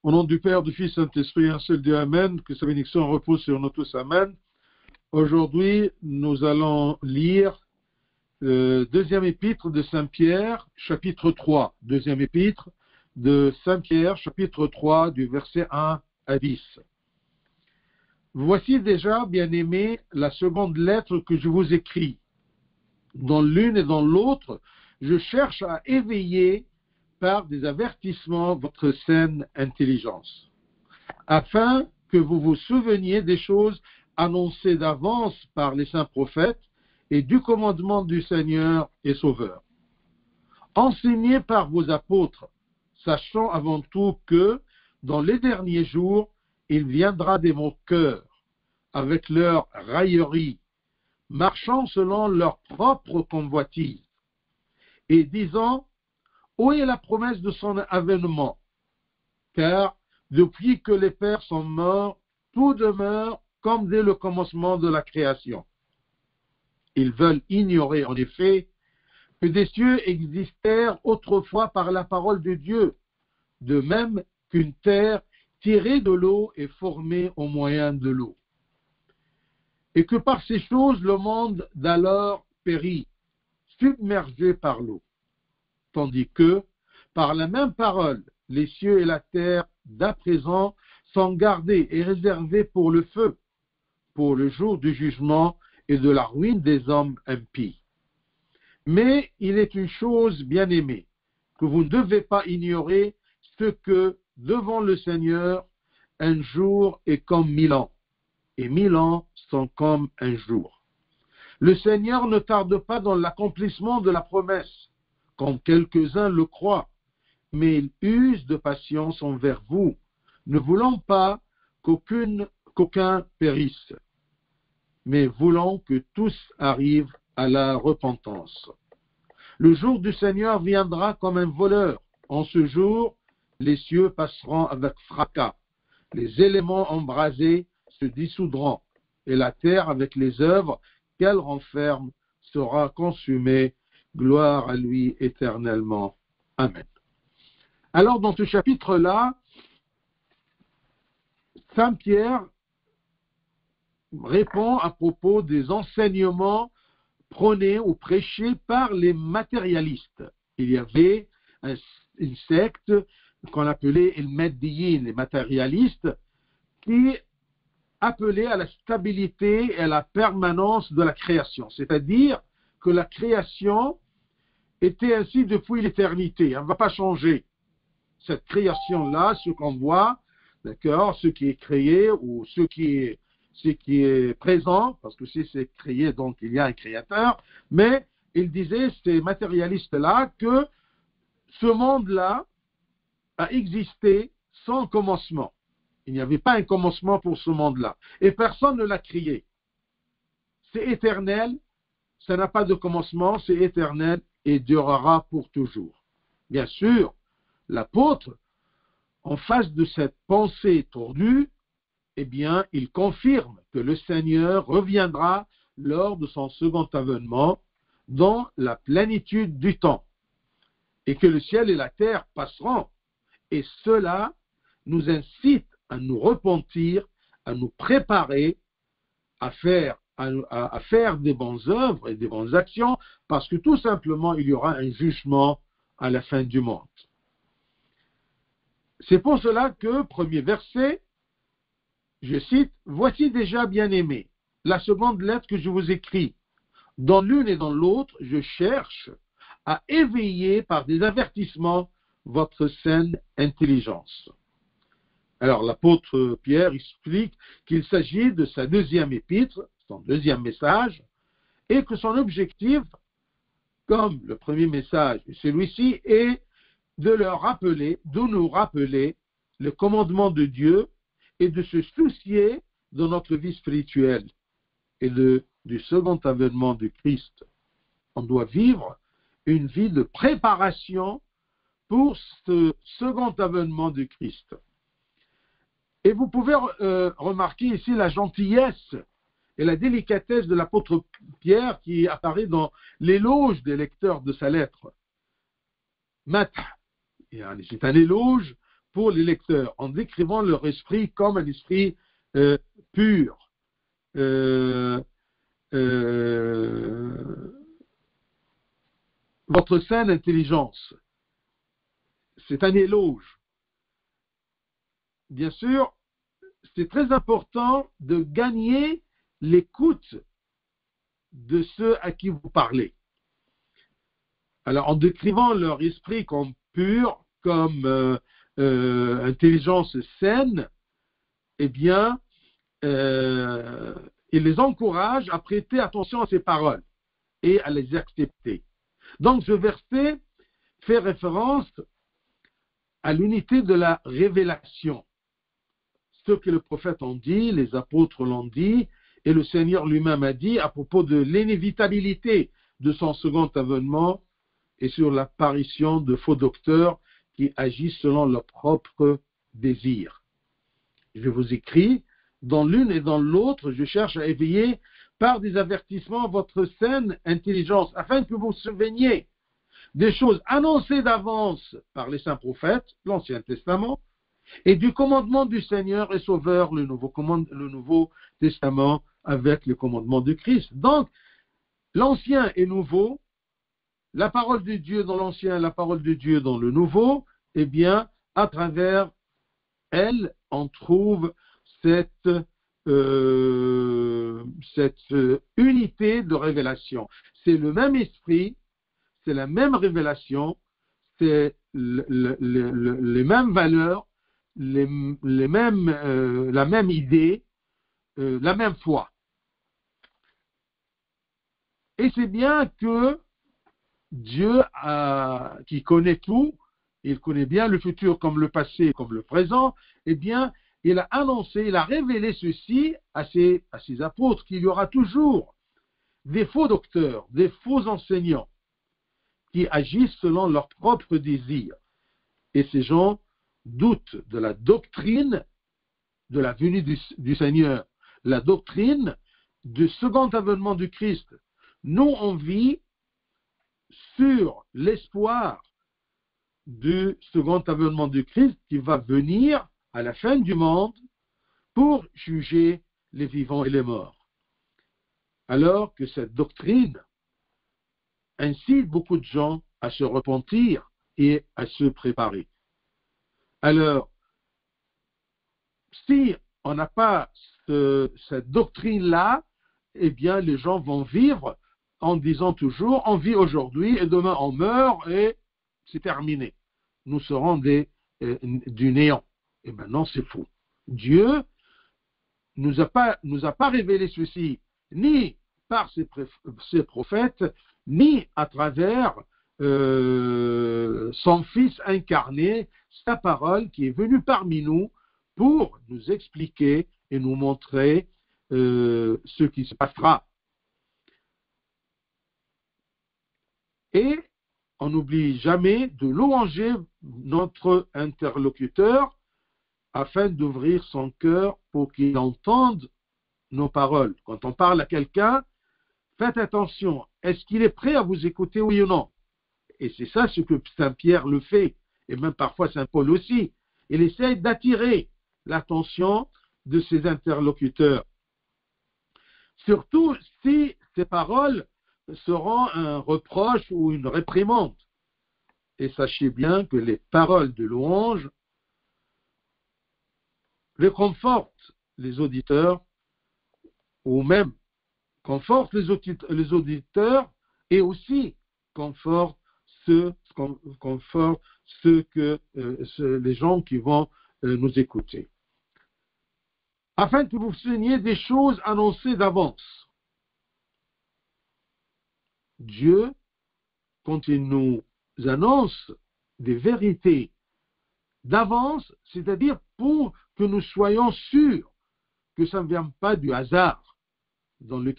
Au nom du Père, du Fils, Saint-Esprit, un seul Dieu, Amen, que sa bénédiction repose sur nous tous, Amen. Aujourd'hui, nous allons lire le deuxième épître de Saint Pierre, chapitre 3. Deuxième épître de Saint Pierre, chapitre 3, du verset 1 à 10. Voici déjà, bien-aimés, la seconde lettre que je vous écris. Dans l'une et dans l'autre, je cherche à éveiller par des avertissements votre saine intelligence, afin que vous vous souveniez des choses annoncées d'avance par les saints prophètes et du commandement du Seigneur et Sauveur. Enseignés par vos apôtres, sachant avant tout que, dans les derniers jours, il viendra des moqueurs, avec leur raillerie, marchant selon leur propre convoitise, et disant: où est la promesse de son avènement? Car depuis que les pères sont morts, tout demeure comme dès le commencement de la création. Ils veulent ignorer en effet que des cieux existèrent autrefois par la parole de Dieu, de même qu'une terre tirée de l'eau est formée au moyen de l'eau. Et que par ces choses le monde d'alors périt, submergé par l'eau. Tandis que, par la même parole, les cieux et la terre d'à présent sont gardés et réservés pour le feu, pour le jour du jugement et de la ruine des hommes impies. Mais il est une chose bien aimée, que vous ne devez pas ignorer, ce que, devant le Seigneur, un jour est comme 1000 ans, et 1000 ans sont comme un jour. Le Seigneur ne tarde pas dans l'accomplissement de la promesse, comme quelques-uns le croient, mais il use de patience envers vous, ne voulant pas qu'aucun périsse, mais voulant que tous arrivent à la repentance. Le jour du Seigneur viendra comme un voleur. En ce jour, les cieux passeront avec fracas, les éléments embrasés se dissoudront, et la terre avec les œuvres qu'elle renferme sera consumée. Gloire à lui éternellement. Amen. Alors, dans ce chapitre-là, Saint Pierre répond à propos des enseignements prônés ou prêchés par les matérialistes. Il y avait une secte qu'on appelait les Meddiyin, les matérialistes, qui appelait à la stabilité et à la permanence de la création. C'est-à-dire que la création était ainsi depuis l'éternité. Elle ne va pas changer. Cette création-là, ce qu'on voit, d'accord, ce qui est créé ou ce qui est présent, parce que si c'est créé, donc il y a un créateur, mais il disait, ces matérialistes-là, que ce monde-là a existé sans commencement. Il n'y avait pas un commencement pour ce monde-là. Et personne ne l'a créé. C'est éternel, ça n'a pas de commencement, c'est éternel et durera pour toujours. Bien sûr, l'apôtre, en face de cette pensée tordue, eh bien, il confirme que le Seigneur reviendra lors de son second avènement dans la plénitude du temps et que le ciel et la terre passeront. Et cela nous incite à nous repentir, à nous préparer à faire des bonnes œuvres et des bonnes actions, parce que tout simplement, il y aura un jugement à la fin du monde. C'est pour cela que, premier verset, je cite, « Voici déjà, bien-aimés, la seconde lettre que je vous écris. Dans l'une et dans l'autre, je cherche à éveiller par des avertissements votre saine intelligence. » Alors, l'apôtre Pierre explique qu'il s'agit de sa deuxième épître, son deuxième message, et que son objectif, comme le premier message, celui-ci, est de nous rappeler le commandement de Dieu et de se soucier de notre vie spirituelle et du second avènement de Christ. On doit vivre une vie de préparation pour ce second avènement de Christ. Et vous pouvez remarquer ici la gentillesse et la délicatesse de l'apôtre Pierre qui apparaît dans l'éloge des lecteurs de sa lettre. C'est un éloge pour les lecteurs, en décrivant leur esprit comme un esprit pur. Votre saine intelligence, c'est un éloge. Bien sûr, c'est très important de gagner l'écoute de ceux à qui vous parlez. Alors, en décrivant leur esprit comme pur, comme intelligence saine, eh bien, il les encourage à prêter attention à ces paroles et à les accepter. Donc, ce verset fait référence à l'unité de la révélation. Ce que le prophète en dit, les apôtres l'ont dit, et le Seigneur lui-même a dit à propos de l'inévitabilité de son second avènement et sur l'apparition de faux docteurs qui agissent selon leurs propres désirs. Je vous écris, dans l'une et dans l'autre, je cherche à éveiller par des avertissements votre saine intelligence, afin que vous vous souveniez des choses annoncées d'avance par les saints prophètes, l'Ancien Testament, et du commandement du Seigneur et Sauveur, le Nouveau Testament, avec le commandement de Christ. Donc, l'Ancien et Nouveau, la parole de Dieu dans l'Ancien, la parole de Dieu dans le Nouveau, eh bien, à travers elle, on trouve cette unité de révélation. C'est le même esprit, c'est la même révélation, c'est les mêmes valeurs, la même idée, la même foi. Et c'est bien que Dieu, qui connaît tout, il connaît bien le futur comme le passé, comme le présent, eh bien, il a annoncé, il a révélé ceci à ses apôtres, qu'il y aura toujours des faux docteurs, des faux enseignants qui agissent selon leurs propres désirs. Et ces gens doutent de la doctrine de la venue du Seigneur, la doctrine du second avènement du Christ. Nous, on vit sur l'espoir du second avènement du Christ qui va venir à la fin du monde pour juger les vivants et les morts. Alors que cette doctrine incite beaucoup de gens à se repentir et à se préparer. Alors, si on n'a pas cette doctrine-là, eh bien, les gens vont vivre en disant toujours, on vit aujourd'hui et demain on meurt et c'est terminé. Nous serons du néant. Et maintenant, c'est faux. Dieu nous a pas révélé ceci, ni par ses prophètes, ni à travers son Fils incarné, sa parole qui est venue parmi nous pour nous expliquer et nous montrer ce qui se passera. Et on n'oublie jamais de louanger notre interlocuteur afin d'ouvrir son cœur pour qu'il entende nos paroles. Quand on parle à quelqu'un, faites attention. Est-ce qu'il est prêt à vous écouter, oui ou non? Et c'est ça ce que Saint Pierre le fait, et même parfois Saint Paul aussi. Il essaye d'attirer l'attention de ses interlocuteurs. Surtout si ces paroles seront un reproche ou une réprimande. Et sachez bien que les paroles de louange réconfortent les auditeurs, ou même confortent les auditeurs, et aussi confortent les gens qui vont nous écouter. Afin que vous vous souveniez des choses annoncées d'avance. Dieu, quand il nous annonce des vérités d'avance, c'est-à-dire pour que nous soyons sûrs que ça ne vient pas du hasard. Dans le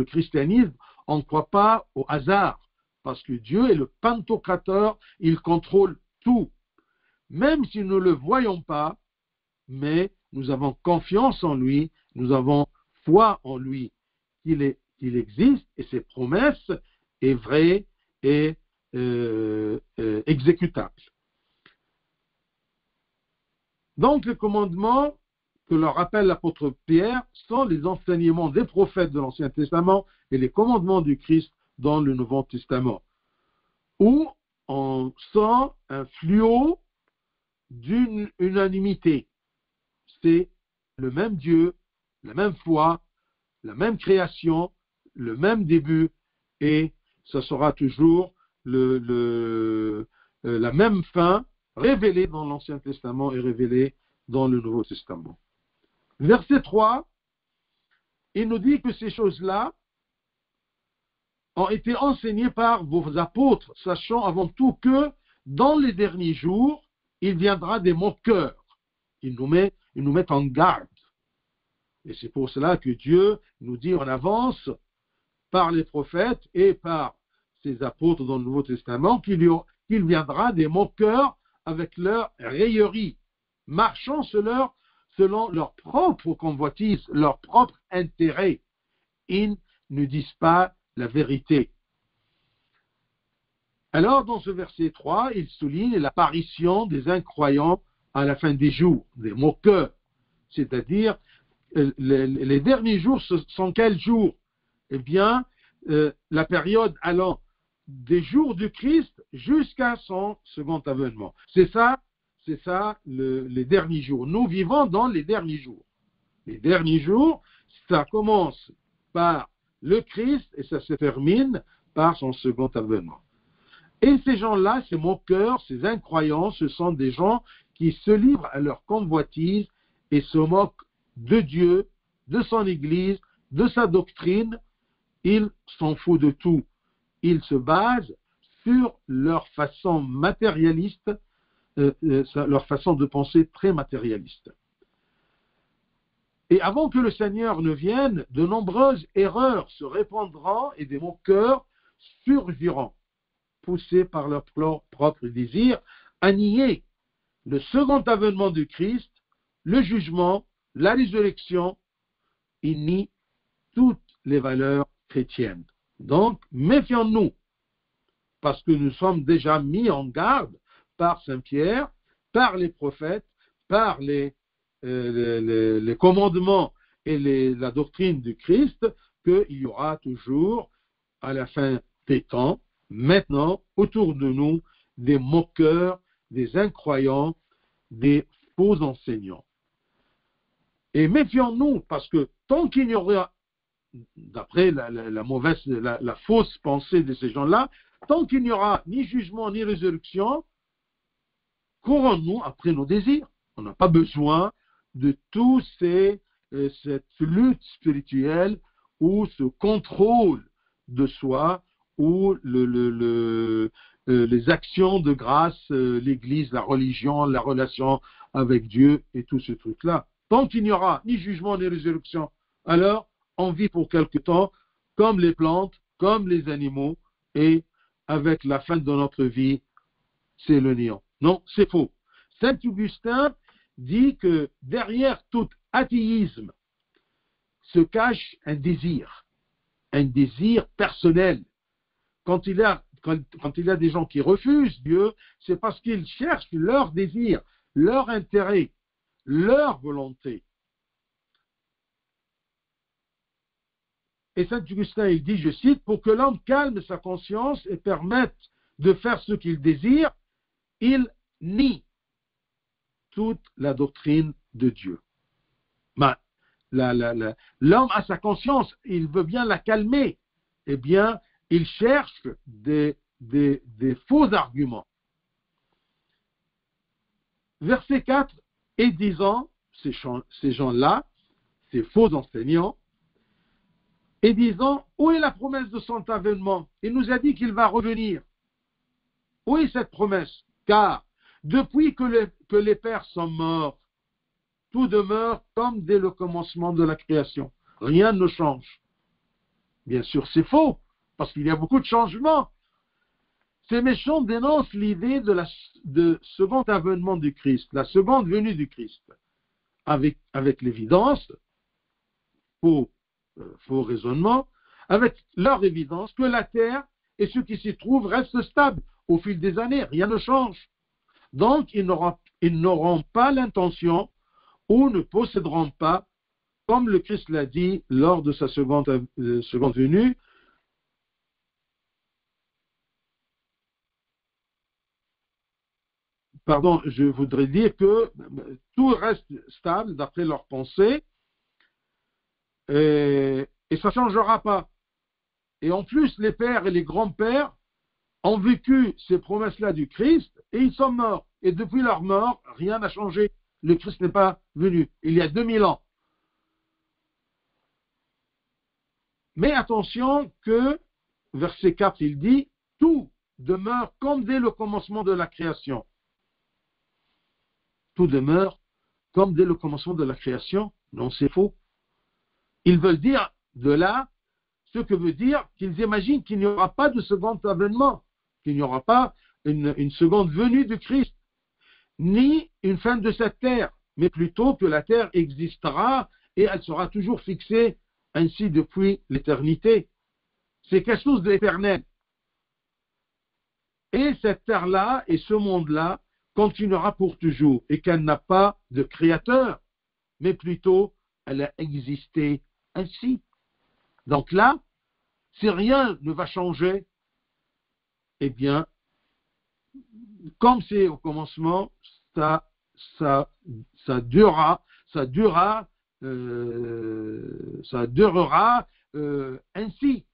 christianisme, on ne croit pas au hasard, parce que Dieu est le pantocrateur, il contrôle tout. Même si nous ne le voyons pas, mais nous avons confiance en lui, nous avons foi en lui, qu'il existe et ses promesses est vraies et exécutables. Donc, les commandements que leur rappelle l'apôtre Pierre sont les enseignements des prophètes de l'Ancien Testament et les commandements du Christ dans le Nouveau Testament, où on sent un fluo d'une unanimité. C'est le même Dieu, la même foi, la même création, le même début, et ce sera toujours la même fin révélée dans l'Ancien Testament et révélée dans le Nouveau Testament. Verset 3, il nous dit que ces choses-là ont été enseignées par vos apôtres, sachant avant tout que dans les derniers jours, il viendra des moqueurs. Il nous met en garde. Et c'est pour cela que Dieu nous dit en avance, par les prophètes et par ses apôtres dans le Nouveau Testament, qu'il viendra des moqueurs avec leur raillerie, marchant selon leur propre convoitise, leur propre intérêt. Ils ne disent pas la vérité. Alors, dans ce verset 3, il souligne l'apparition des incroyants à la fin des jours, des moqueurs. C'est-à-dire, les derniers jours, ce sont quels jours? Eh bien, la période allant des jours du Christ jusqu'à son second avènement. C'est ça les derniers jours. Nous vivons dans les derniers jours. Les derniers jours, ça commence par le Christ et ça se termine par son second avènement. Et ces gens-là, ces moqueurs, ces incroyants, ce sont des gens qui se livrent à leur convoitise et se moquent de Dieu, de son Église, de sa doctrine. Ils s'en foutent de tout. Ils se basent sur leur façon matérialiste, leur façon de penser très matérialiste. Et avant que le Seigneur ne vienne, de nombreuses erreurs se répandront et des moqueurs surgiront, poussés par leur propre désir à nier le second avènement du Christ, le jugement, la résurrection. Ils nient toutes les valeurs chrétiennes. Donc, méfions-nous, parce que nous sommes déjà mis en garde par Saint Pierre, par les prophètes, par les commandements et la doctrine du Christ, qu'il y aura toujours, à la fin des temps, maintenant, autour de nous, des moqueurs, des incroyants, des faux enseignants. Et méfions-nous, parce que tant qu'il y aura, d'après la fausse pensée de ces gens-là, tant qu'il n'y aura ni jugement ni résurrection, courons-nous après nos désirs. On n'a pas besoin de tout cette lutte spirituelle ou ce contrôle de soi ou les actions de grâce, l'Église, la religion, la relation avec Dieu et tout ce truc-là. Tant qu'il n'y aura ni jugement ni résurrection, alors on vit pour quelque temps comme les plantes, comme les animaux, et avec la fin de notre vie, c'est le néant. Non, c'est faux. Saint Augustin dit que derrière tout athéisme se cache un désir personnel. Quand il y a des gens qui refusent Dieu, c'est parce qu'ils cherchent leur désir, leur intérêt, leur volonté. Et Saint Augustin, il dit, je cite, « Pour que l'homme calme sa conscience et permette de faire ce qu'il désire, il nie toute la doctrine de Dieu. » L'homme a sa conscience, il veut bien la calmer. Eh bien, il cherche des faux arguments. Verset 4, et disant, ces gens-là, ces faux enseignants, et disant, où est la promesse de son avènement? Il nous a dit qu'il va revenir. Où est cette promesse? Car depuis que les pères sont morts, tout demeure comme dès le commencement de la création. Rien ne change. Bien sûr, c'est faux, parce qu'il y a beaucoup de changements. Ces méchants dénoncent l'idée de second avènement du Christ, la seconde venue du Christ, avec l'évidence, faux raisonnement, avec leur évidence que la terre et ce qui s'y trouve restent stables au fil des années, rien ne change. Donc, il n'aura ils n'auront pas l'intention ou ne posséderont pas, comme le Christ l'a dit lors de sa seconde venue, pardon, je voudrais dire que tout reste stable d'après leur pensée et ça ne changera pas. Et en plus, les pères et les grands-pères ont vécu ces promesses-là du Christ et ils sont morts. Et depuis leur mort, rien n'a changé. Le Christ n'est pas venu. Il y a 2000 ans. Mais attention que, verset 4, il dit, tout demeure comme dès le commencement de la création. Tout demeure comme dès le commencement de la création. Non, c'est faux. Ils veulent dire de là ce que veut dire qu'ils imaginent qu'il n'y aura pas de second avènement, qu'il n'y aura pas une seconde venue du Christ, ni une fin de cette terre, mais plutôt que la terre existera et elle sera toujours fixée ainsi depuis l'éternité. C'est quelque chose d'éternel. Et cette terre-là et ce monde-là continuera pour toujours et qu'elle n'a pas de créateur, mais plutôt elle a existé ainsi. Donc là, si rien ne va changer, eh bien, comme c'est au commencement, ça durera ainsi.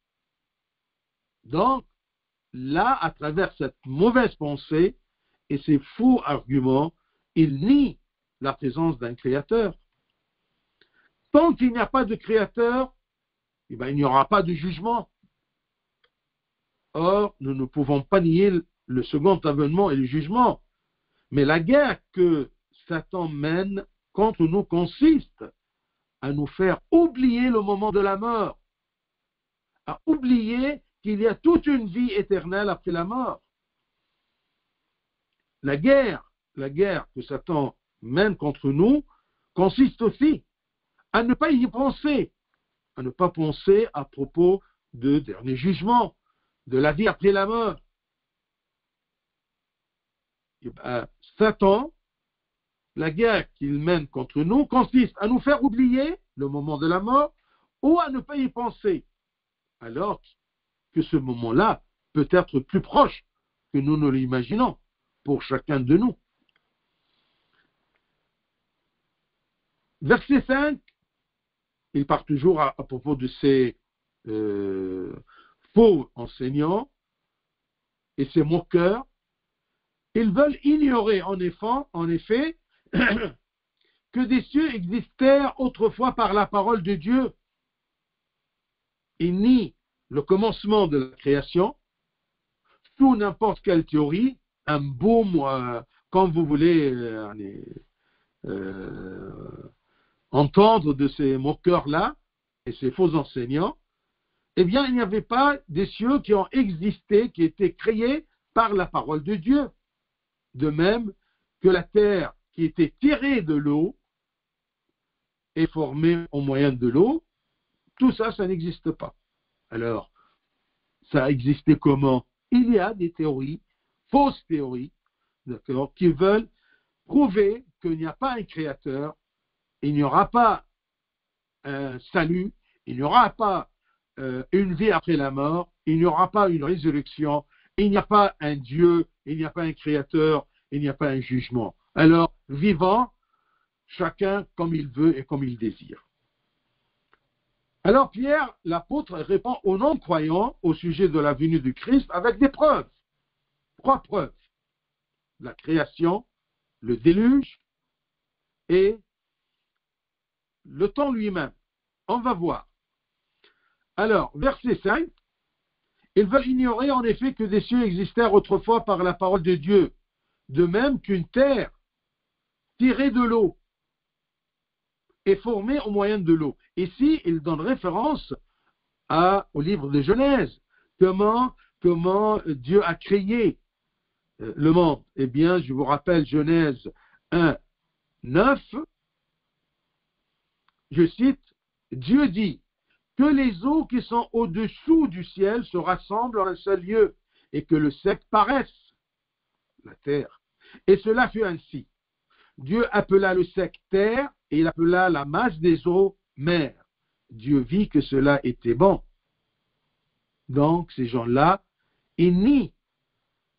Donc, là, à travers cette mauvaise pensée et ces faux arguments, il nie la présence d'un créateur. Tant qu'il n'y a pas de créateur, eh bien, il n'y aura pas de jugement. Or, nous ne pouvons pas nier le second avènement et le jugement. Mais la guerre que Satan mène contre nous consiste à nous faire oublier le moment de la mort, à oublier qu'il y a toute une vie éternelle après la mort. La guerre que Satan mène contre nous consiste aussi à ne pas y penser, à ne pas penser à propos de dernier jugement, de la vie après la mort. Et ben, Satan, la guerre qu'il mène contre nous consiste à nous faire oublier le moment de la mort ou à ne pas y penser, alors que ce moment-là peut être plus proche que nous ne l'imaginons pour chacun de nous. Verset 5, il part toujours à propos de ces faux enseignants et ces moqueurs. Ils veulent ignorer en effet que des cieux existèrent autrefois par la parole de Dieu. Ils nient le commencement de la création sous n'importe quelle théorie, un boom, quand vous voulez entendre de ces moqueurs-là et ces faux enseignants, eh bien, il n'y avait pas des cieux qui ont existé, qui étaient créés par la parole de Dieu. De même que la terre qui était tirée de l'eau et formée au moyen de l'eau, tout ça, ça n'existe pas. Alors, ça a existé comment? Il y a des théories, fausses théories, d'accord, qui veulent prouver qu'il n'y a pas un créateur, il n'y aura pas un salut, il n'y aura pas une vie après la mort, il n'y aura pas une résurrection, il n'y a pas un Dieu, il n'y a pas un créateur, il n'y a pas un jugement. Alors, vivant, chacun comme il veut et comme il désire. Alors Pierre, l'apôtre, répond aux non-croyants au sujet de la venue du Christ avec des preuves. 3 preuves. La création, le déluge et le temps lui-même. On va voir. Alors, verset 5. Ils veulent ignorer en effet que des cieux existèrent autrefois par la parole de Dieu, de même qu'une terre tirée de l'eau est formée au moyen de l'eau. Ici, il donne référence au livre de Genèse. Comment Dieu a créé le monde. Eh bien, je vous rappelle Genèse 1, 9. Je cite, Dieu dit que les eaux qui sont au-dessous du ciel se rassemblent en un seul lieu et que le sec paraisse, la terre. Et cela fut ainsi. Dieu appela le sec terre et il appela la masse des eaux mer. Dieu vit que cela était bon. Donc, ces gens-là, ils nient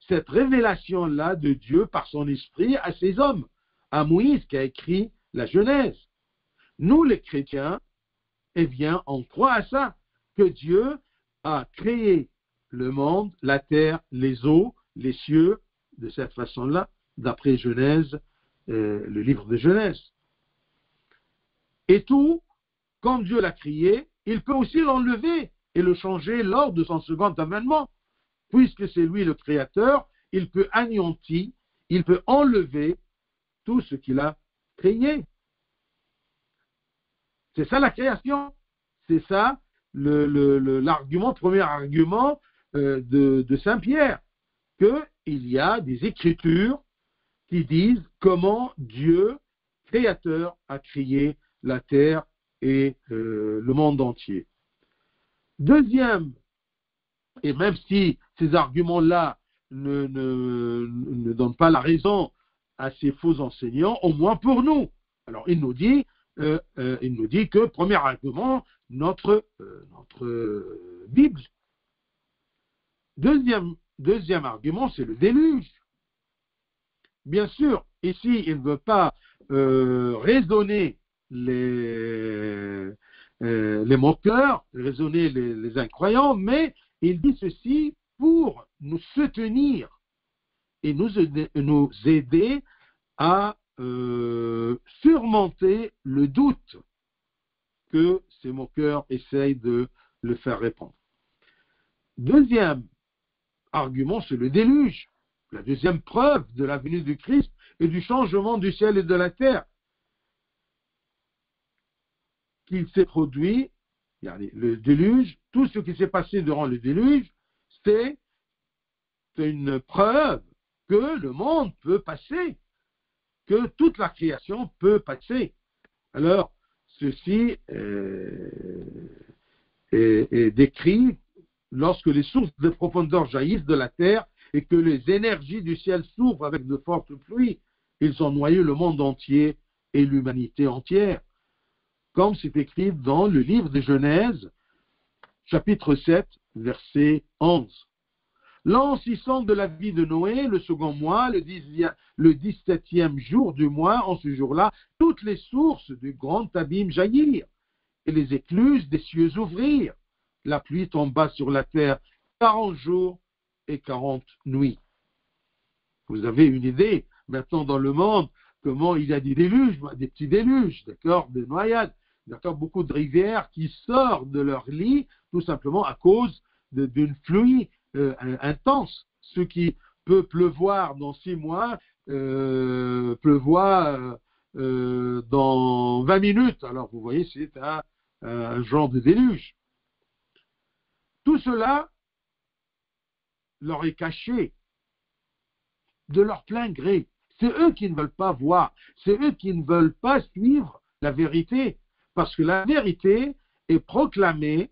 cette révélation-là de Dieu par son esprit à ces hommes, à Moïse qui a écrit la Genèse. Nous, les chrétiens, eh bien, on croit à ça, que Dieu a créé le monde, la terre, les eaux, les cieux, de cette façon-là, d'après Genèse, le livre de Genèse. Et tout, comme Dieu l'a créé, il peut aussi l'enlever et le changer lors de son second avènement. Puisque c'est lui le créateur, il peut anéantir, il peut enlever tout ce qu'il a créé. C'est ça la création. C'est ça l'argument, premier argument de Saint Pierre, qu'il y a des écritures qui disent comment Dieu, créateur, a créé la terre et le monde entier. Deuxième, et même si ces arguments-là ne donnent pas la raison à ces faux enseignants, au moins pour nous. Alors, il nous dit que, premier argument, notre Bible. Deuxième argument, c'est le déluge. Bien sûr, ici, il ne veut pas raisonner les moqueurs, raisonner les incroyants, mais il dit ceci pour nous soutenir et nous aider à surmonter le doute que ces moqueurs essayent de le faire répandre. Deuxième argument, c'est le déluge. La deuxième preuve de la venue du Christ et du changement du ciel et de la terre qu'il s'est produit, le déluge, tout ce qui s'est passé durant le déluge, c'est une preuve que le monde peut passer, que toute la création peut passer. Alors, ceci est décrit lorsque les sources de profondeur jaillissent de la terre et que les énergies du ciel s'ouvrent avec de fortes pluies. Ils ont noyé le monde entier et l'humanité entière. Comme c'est écrit dans le livre de Genèse, chapitre 7, verset 11. L'an 600 de la vie de Noé, le second mois, le 17e jour du mois, en ce jour-là, toutes les sources du grand abîme jaillirent, et les écluses des cieux s'ouvrirent. La pluie tomba sur la terre 40 jours et 40 nuits. Vous avez une idée, maintenant dans le monde, comment il y a des déluges, des petits déluges, d'accord, des noyades, d'accord, beaucoup de rivières qui sortent de leur lit, tout simplement à cause d'une pluie intense. Ce qui peut pleuvoir dans 6 mois, pleuvoir dans 20 minutes. Alors, vous voyez, c'est un genre de déluge. Tout cela leur est caché de leur plein gré. C'est eux qui ne veulent pas voir. C'est eux qui ne veulent pas suivre la vérité. Parce que la vérité est proclamée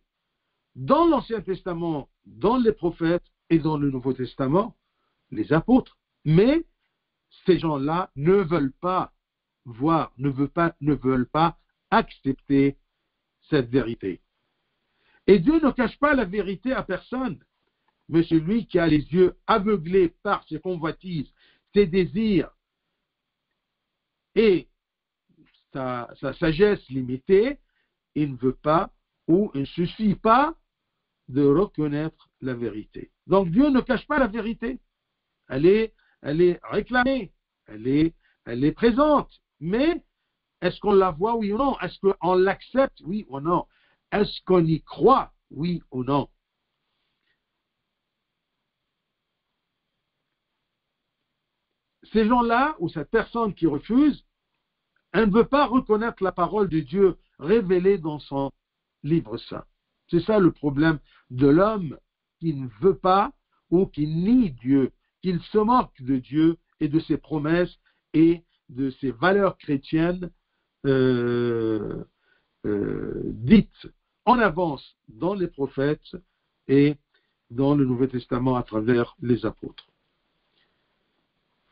dans l'Ancien Testament, dans les prophètes et dans le Nouveau Testament, les apôtres. Mais ces gens-là ne veulent pas voir, ne veulent pas accepter cette vérité. Et Dieu ne cache pas la vérité à personne. Mais celui qui a les yeux aveuglés par ses convoitises, ses désirs et sa sagesse limitée, il ne veut pas ou il ne suffit pas de reconnaître la vérité. Donc Dieu ne cache pas la vérité. Elle est réclamée, elle est présente. Mais est-ce qu'on la voit, oui ou non? Est-ce qu'on l'accepte, oui ou non? Est-ce qu'on y croit, oui ou non? Ces gens-là, ou cette personne qui refuse, elle ne veut pas reconnaître la parole de Dieu révélée dans son livre saint. C'est ça le problème de l'homme qui ne veut pas ou qui nie Dieu, qu'il se moque de Dieu et de ses promesses et de ses valeurs chrétiennes dites en avance dans les prophètes et dans le Nouveau Testament à travers les apôtres.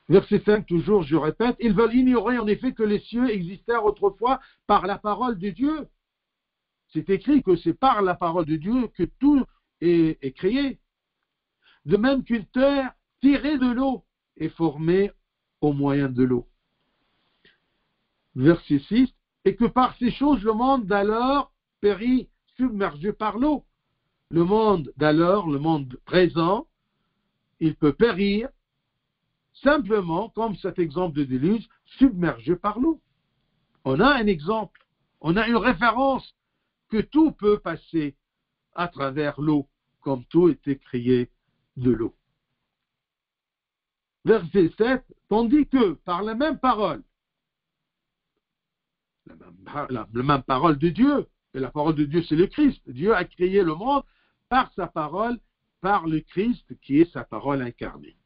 Verset 5, toujours, je répète, ils veulent ignorer en effet que les cieux existèrent autrefois par la parole de Dieu. C'est écrit que c'est par la parole de Dieu que tout est créé. De même qu'une terre tirée de l'eau est formée au moyen de l'eau. Verset 6, et que par ces choses le monde d'alors périt submergé par l'eau. Le monde d'alors, le monde présent, il peut périr simplement, comme cet exemple de déluge, submergé par l'eau. On a un exemple, on a une référence que tout peut passer à travers l'eau, comme tout était créé de l'eau. Verset 7, tandis que par la même parole, la même parole de Dieu, et la parole de Dieu c'est le Christ, Dieu a créé le monde par sa parole, par le Christ qui est sa parole incarnée.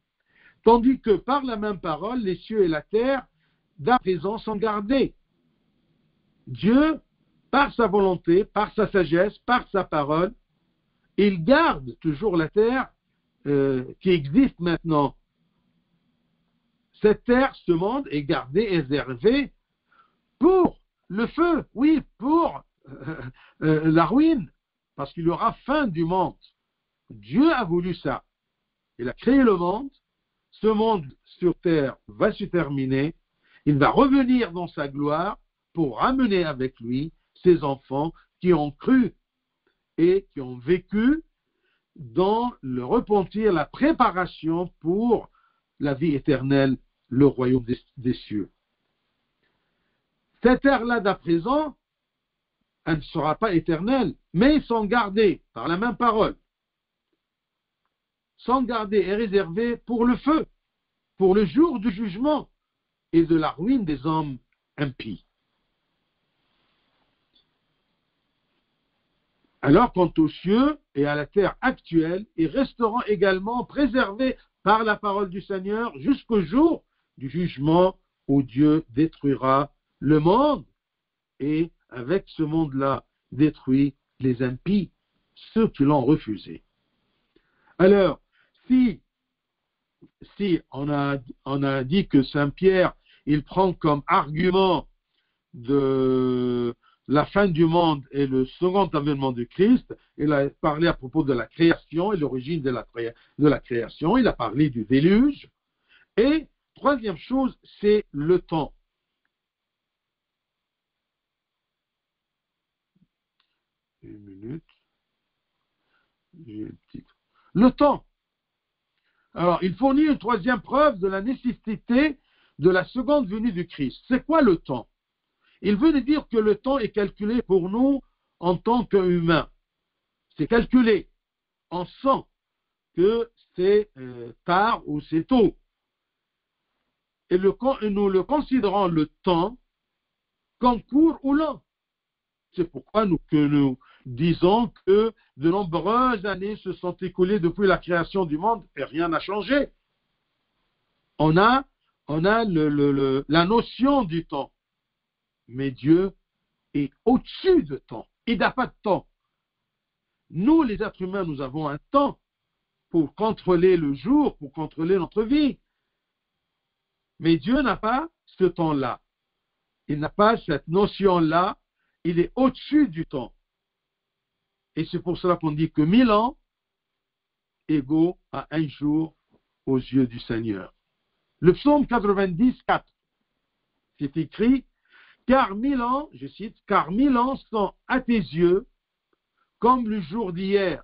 Tandis que par la même parole, les cieux et la terre, d'à présent, sont gardés. Dieu, par sa volonté, par sa sagesse, par sa parole, il garde toujours la terre qui existe maintenant. Cette terre, ce monde, est gardé et réservé pour le feu, oui, pour la ruine, parce qu'il y aura fin du monde. Dieu a voulu ça. Il a créé le monde. Ce monde sur terre va se terminer. Il va revenir dans sa gloire pour ramener avec lui ses enfants qui ont cru et qui ont vécu dans le repentir, la préparation pour la vie éternelle, le royaume des cieux. Cette ère-là d'à présent, elle ne sera pas éternelle, mais ils sont gardés par la même parole. Sont gardés et réservés pour le feu, pour le jour du jugement et de la ruine des hommes impies. Alors, quant aux cieux et à la terre actuelle, ils resteront également préservés par la parole du Seigneur jusqu'au jour du jugement où Dieu détruira le monde et avec ce monde-là détruit les impies, ceux qui l'ont refusé. Alors, si on a dit que Saint Pierre, il prend comme argument de la fin du monde et le second avènement du Christ, il a parlé à propos de la création et l'origine de la création, il a parlé du déluge, et troisième chose, c'est le temps. Une minute, j'ai le titre. Le temps. Alors, il fournit une troisième preuve de la nécessité de la seconde venue du Christ. C'est quoi le temps? Il veut dire que le temps est calculé pour nous en tant qu'humains. C'est calculé. On sent que c'est tard ou c'est tôt. Et nous le considérons le temps comme court ou lent. C'est pourquoi nous disons que de nombreuses années se sont écoulées depuis la création du monde et rien n'a changé. On a la notion du temps. Mais Dieu est au-dessus de temps. Il n'a pas de temps. Nous, les êtres humains, nous avons un temps pour contrôler le jour, pour contrôler notre vie. Mais Dieu n'a pas ce temps-là. Il n'a pas cette notion-là. Il est au-dessus du temps. Et c'est pour cela qu'on dit que 1000 ans égaux à un jour aux yeux du Seigneur. Le psaume 90, 4, c'est écrit, car 1000 ans, je cite, car 1000 ans sont à tes yeux comme le jour d'hier,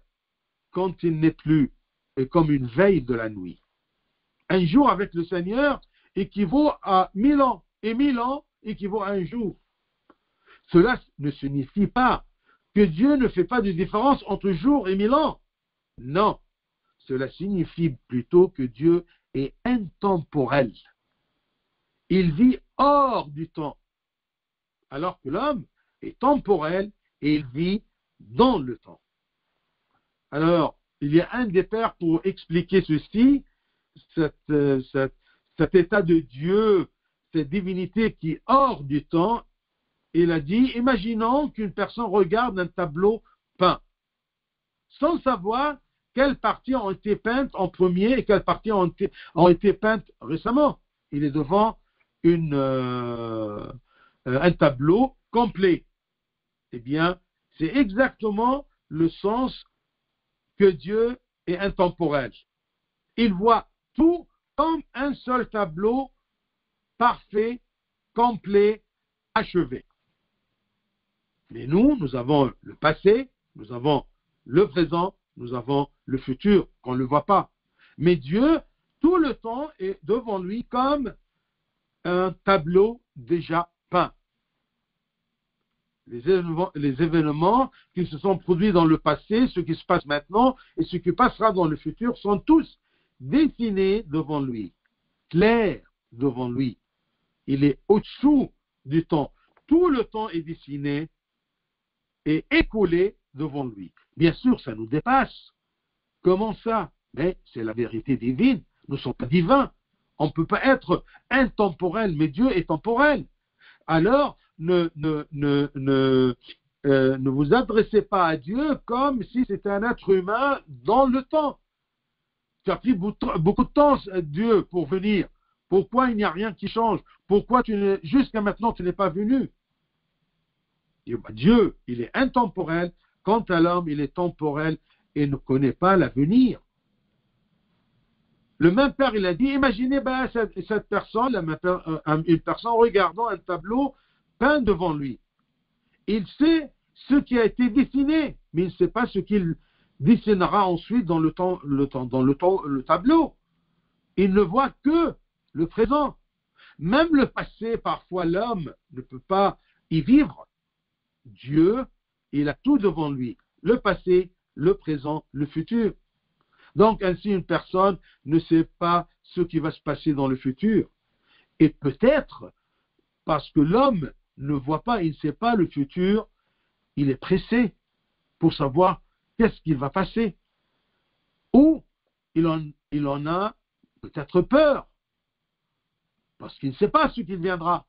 quand il n'est plus, et comme une veille de la nuit. Un jour avec le Seigneur équivaut à 1000 ans, et 1000 ans équivaut à un jour. Cela ne signifie pas que Dieu ne fait pas de différence entre jour et 1000 ans. Non, cela signifie plutôt que Dieu est intemporel. Il vit hors du temps, alors que l'homme est temporel et il vit dans le temps. Alors, il y a un des pères pour expliquer ceci, cet état de Dieu, cette divinité qui est hors du temps. Il a dit, imaginons qu'une personne regarde un tableau peint, sans savoir quelles parties ont été peintes en premier et quelles parties ont été peintes récemment. il est devant un tableau complet. Eh bien, c'est exactement le sens que Dieu est intemporel. Il voit tout comme un seul tableau parfait, complet, achevé. Mais nous avons le passé, nous avons le présent, nous avons le futur, qu'on ne le voit pas. Mais Dieu, tout le temps, est devant lui comme un tableau déjà peint. Les événements qui se sont produits dans le passé, ce qui se passe maintenant et ce qui passera dans le futur sont tous dessinés devant lui, clairs devant lui. Il est au-dessous du temps. Tout le temps est dessiné et écoulé devant lui. Bien sûr, ça nous dépasse. Comment ça? Mais c'est la vérité divine. Nous ne sommes pas divins. On ne peut pas être intemporel, mais Dieu est temporel. Alors, ne vous adressez pas à Dieu comme si c'était un être humain dans le temps. Tu as pris beaucoup de temps, Dieu, pour venir. Pourquoi il n'y a rien qui change? Pourquoi jusqu'à maintenant tu n'es pas venu? Dieu, il est intemporel. Quant à l'homme, il est temporel et ne connaît pas l'avenir. Le même Père, il a dit, imaginez cette personne, une personne regardant un tableau peint devant lui. Il sait ce qui a été dessiné, mais il ne sait pas ce qu'il dessinera ensuite dans le tableau. Il ne voit que le présent. Même le passé, parfois l'homme ne peut pas y vivre. Dieu, il a tout devant lui. Le passé, le présent, le futur. Donc ainsi une personne ne sait pas ce qui va se passer dans le futur. Et peut-être, parce que l'homme ne voit pas, il ne sait pas le futur, il est pressé pour savoir qu'est-ce qu'il va passer. Ou il en a peut-être peur, parce qu'il ne sait pas ce qu'il viendra.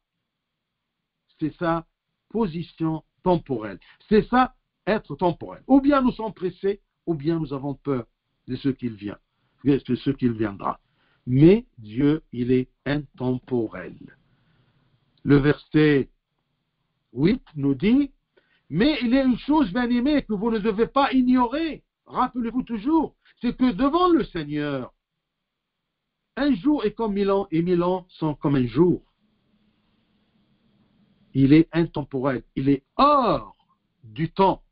C'est sa position temporelle. C'est ça, être temporel. Ou bien nous sommes pressés, ou bien nous avons peur de ce qu'il vient, de ce qu'il viendra. Mais Dieu, il est intemporel. Le verset 8 nous dit, mais il y a une chose, bien-aimée, que vous ne devez pas ignorer. Rappelez-vous toujours, c'est que devant le Seigneur, un jour est comme 1000 ans et 1000 ans sont comme un jour. Il est intemporel, il est hors du temps.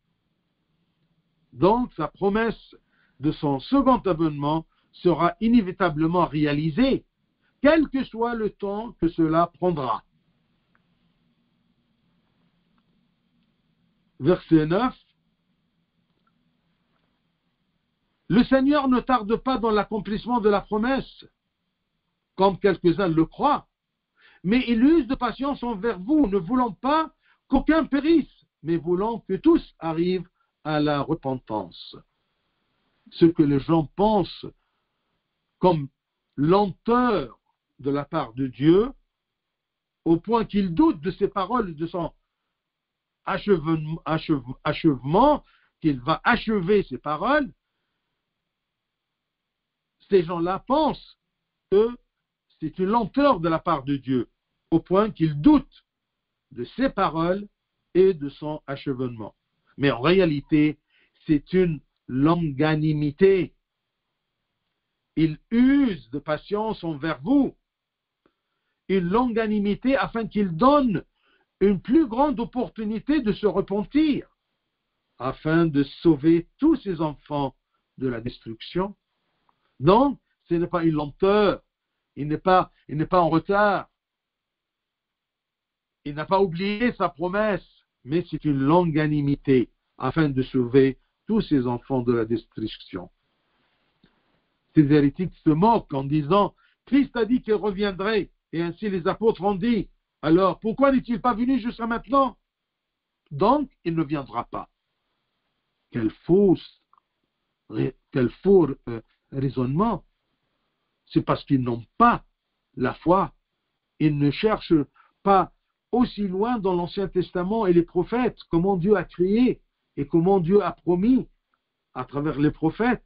Donc, sa promesse de son second avènement sera inévitablement réalisée, quel que soit le temps que cela prendra. Verset 9. Le Seigneur ne tarde pas dans l'accomplissement de la promesse, comme quelques-uns le croient, mais il use de patience envers vous, ne voulant pas qu'aucun périsse, mais voulant que tous arrivent à la repentance. Ce que les gens pensent comme lenteur de la part de Dieu, au point qu'ils doutent de ses paroles, de son achèvement, qu'il va achever ses paroles, ces gens-là pensent que c'est une lenteur de la part de Dieu, au point qu'ils doutent de ses paroles et de son achèvement. Mais en réalité, c'est une longanimité. Il use de patience envers vous, une longanimité afin qu'il donne une plus grande opportunité de se repentir, afin de sauver tous ses enfants de la destruction. Donc, ce n'est pas une lenteur, il n'est pas en retard, il n'a pas oublié sa promesse, mais c'est une longanimité afin de sauver tous ses enfants de la destruction. Ces hérétiques se moquent en disant « Christ a dit qu'il reviendrait » et ainsi les apôtres ont dit « Alors, pourquoi n'est-il pas venu jusqu'à maintenant ?» Donc, il ne viendra pas. Quel faux raisonnement. C'est parce qu'ils n'ont pas la foi. Ils ne cherchent pas aussi loin dans l'Ancien Testament et les prophètes, comment Dieu a créé et comment Dieu a promis à travers les prophètes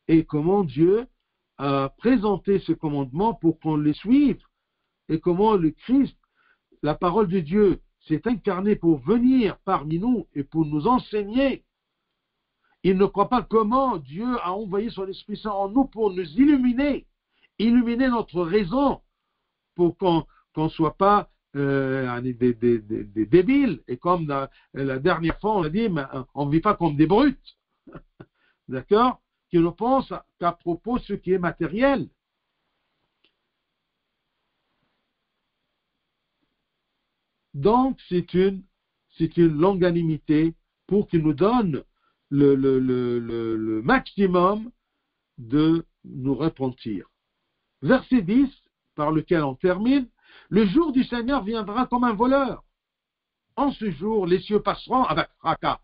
et comment Dieu a présenté ce commandement pour qu'on les suive et comment le Christ, la parole de Dieu, s'est incarné pour venir parmi nous et pour nous enseigner. Ils ne croient pas comment Dieu a envoyé son Esprit Saint en nous pour nous illuminer notre raison, pour qu'on ne soit pas des débiles. Et comme la dernière fois, on a dit, mais on ne vit pas comme des brutes. D'accord? Qui ne pensent qu'à propos de ce qui est matériel. Donc, c'est une longanimité pour qu'il nous donne le maximum de nous repentir. Verset 10, par lequel on termine, le jour du Seigneur viendra comme un voleur. En ce jour, les cieux passeront avec fracas.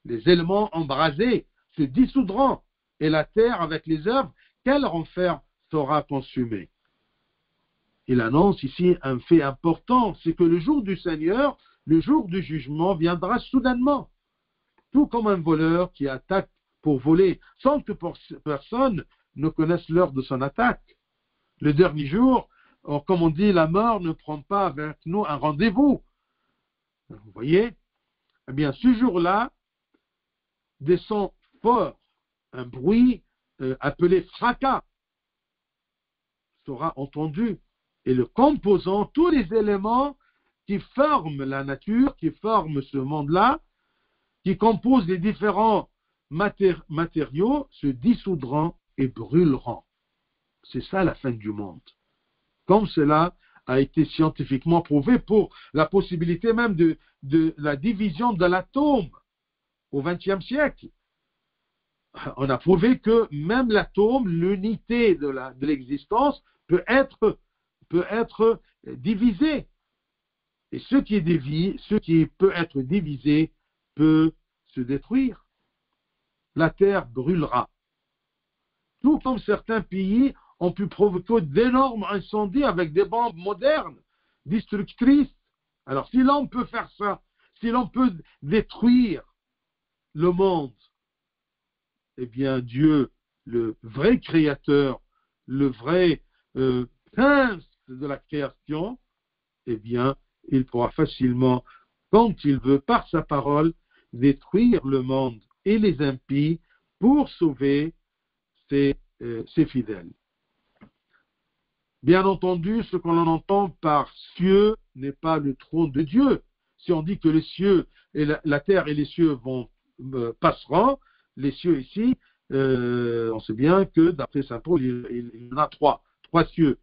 Les éléments embrasés se dissoudront, et la terre avec les œuvres qu'elle renferme sera consumée. Il annonce ici un fait important, c'est que le jour du Seigneur, le jour du jugement, viendra soudainement, tout comme un voleur qui attaque pour voler, sans que personne ne connaisse l'heure de son attaque. Le dernier jour, comme on dit, la mort ne prend pas avec nous un rendez-vous. Vous voyez? Eh bien, ce jour-là, des sons forts, un bruit appelé fracas sera entendu. Et le composant, tous les éléments qui forment la nature, qui forment ce monde-là, qui composent les différents matériaux, se dissoudront et brûleront. C'est ça la fin du monde. Comme cela a été scientifiquement prouvé pour la possibilité même de la division de l'atome au XXe siècle. On a prouvé que même l'atome, l'unité de l'existence, peut être divisé. Et ce qui peut être divisé peut se détruire. La terre brûlera. Tout comme certains pays ont pu provoquer d'énormes incendies avec des bombes modernes, destructrices. Alors si l'homme peut faire ça, si l'on peut détruire le monde, eh bien Dieu, le vrai créateur, le vrai prince de la création, eh bien, il pourra facilement, quand il veut, par sa parole, détruire le monde et les impies pour sauver ses fidèles. Bien entendu, ce qu'on entend par cieux n'est pas le trône de Dieu. Si on dit que les cieux et la terre et les cieux passeront, les cieux ici, on sait bien que d'après saint Paul, il y en a trois cieux.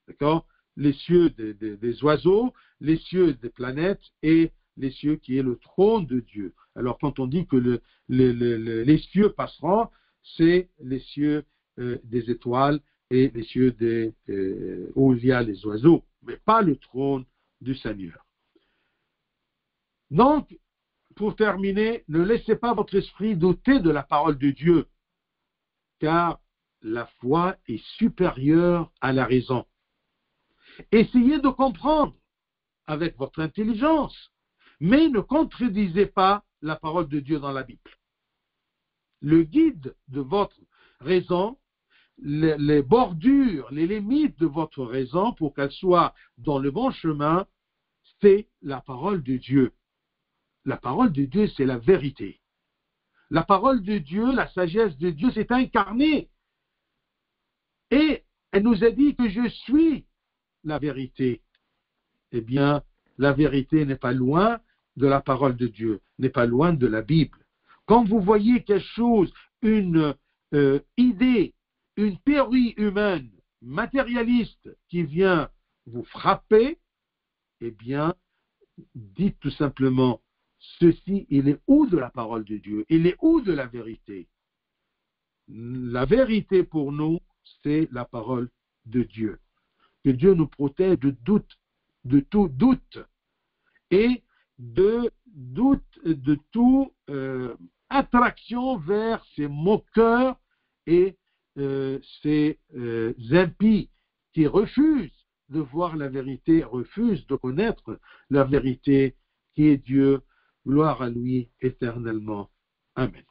D'accord? Les cieux des oiseaux, les cieux des planètes et les cieux qui est le trône de Dieu. Alors quand on dit que les cieux passeront, c'est les cieux des étoiles et les cieux où il y a les oiseaux, mais pas le trône du Seigneur. Donc, pour terminer, ne laissez pas votre esprit douter de la parole de Dieu, car la foi est supérieure à la raison. Essayez de comprendre avec votre intelligence, mais ne contredisez pas la parole de Dieu dans la Bible. Le guide de votre raison, les bordures, les limites de votre raison pour qu'elle soit dans le bon chemin, c'est la parole de Dieu. La parole de Dieu, c'est la vérité. La parole de Dieu, la sagesse de Dieu s'est incarnée. Et elle nous a dit que je suis la vérité. Eh bien, la vérité n'est pas loin de la parole de Dieu, n'est pas loin de la Bible. Quand vous voyez quelque chose, une idée, une théorie humaine, matérialiste, qui vient vous frapper, eh bien, dites tout simplement, ceci, il est où de la parole de Dieu? Il est où de la vérité? La vérité pour nous, c'est la parole de Dieu. Que Dieu nous protège de doute, de tout doute, et de toute attraction vers ces moqueurs et ces impies qui refusent de voir la vérité, refusent de connaître la vérité qui est Dieu. Gloire à lui éternellement. Amen.